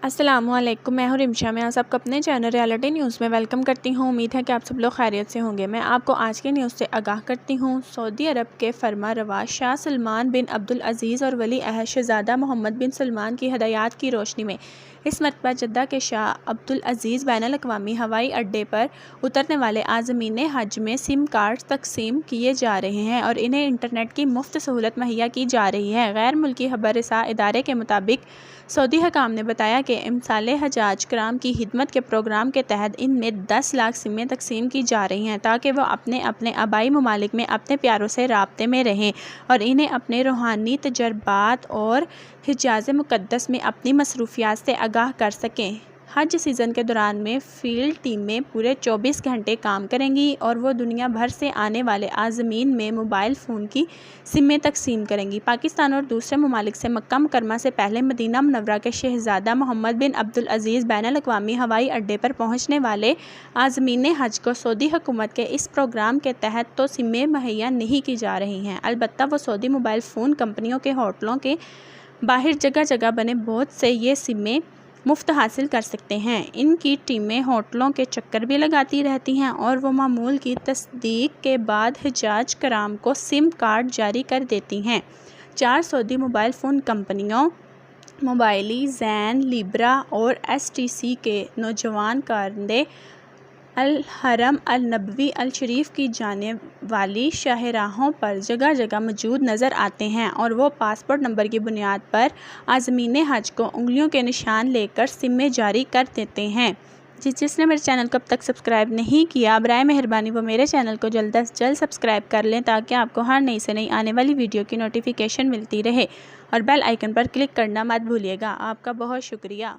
अस्सलामुअलैकुम, मैं हूं रिमशा। मैं आप सबको अपने चैनल रियलिटी न्यूज़ में वेलकम करती हूं। उम्मीद है कि आप सब लोग खैरियत से होंगे। मैं आपको आज के न्यूज़ से आगाह करती हूं। सऊदी अरब के फरमारवा शाह सलमान बिन अब्दुल अज़ीज़ और वली अहद शहज़ादा मोहम्मद बिन सलमान की हदायत की रोशनी में इस मरतबा जद्दा के शाह अब्दुल अज़ीज़ बैनुल अक़वामी हवाई अड्डे पर उतरने वाले आज़मीन हज में सिम कार्ड तकसीम किए जा रहे हैं और इन्हें इंटरनेट की मुफ्त सहूलत मुहैया की जा रही है। गैर मुल्की खबर रसा इदारे के मुताबिक सऊदी हकाम ने बताया कि इमसाल हजाज कराम की खिदमत के प्रोग्राम के तहत इनमें 10 लाख सिमें तकसीम की जा रही हैं ताकि वह अपने अपने आबाई ममालिक में अपने प्यारों से राब्ते में रहें और इन्हें अपने रूहानी तजर्बात और हिजाज़ मुक़द्दस में अपनी मसरूफियात से आगाह कर सकें। हज सीज़न के दौरान में फ़ील्ड टीमें पूरे 24 घंटे काम करेंगी और वो दुनिया भर से आने वाले आज़मीन में मोबाइल फ़ोन की सिमें तकसीम करेंगी। पाकिस्तान और दूसरे ममालिक से मक्का मुकरमा से पहले मदीना मुनव्वरा के शहज़ादा मोहम्मद बिन अब्दुल अज़ीज़ बैनुल अक़वामी हवाई अड्डे पर पहुँचने वाले आज़मीन हज को सऊदी हुकूमत के इस प्रोग्राम के तहत तो सिमें मुहैया नहीं की जा रही हैं, अलबत्ता वो सऊदी मोबाइल फ़ोन कंपनियों के होटलों के बाहर जगह जगह बने बहुत से ये सिमें मुफ्त हासिल कर सकते हैं। इनकी टीमें होटलों के चक्कर भी लगाती रहती हैं और वो मामूल की तस्दीक के बाद हिजाज कराम को सिम कार्ड जारी कर देती हैं। 4 सऊदी मोबाइल फ़ोन कंपनियों मोबाइली, जैन, लिब्रा और STC के नौजवान कारंदे अल हरम अल नबवी अल शरीफ की जाने वाली शाहराहों पर जगह जगह मौजूद नज़र आते हैं और वो पासपोर्ट नंबर की बुनियाद पर आज़मीन हज को उंगलियों के निशान लेकर सिमें जारी कर देते हैं। जिसने मेरे चैनल को अब तक सब्सक्राइब नहीं किया, बराए मेहरबानी वो मेरे चैनल को जल्द अज जल्द सब्सक्राइब कर लें ताकि आपको हर नई से नई आने वाली वीडियो की नोटिफिकेशन मिलती रहे और बेल आइकन पर क्लिक करना मत भूलिएगा। आपका बहुत शुक्रिया।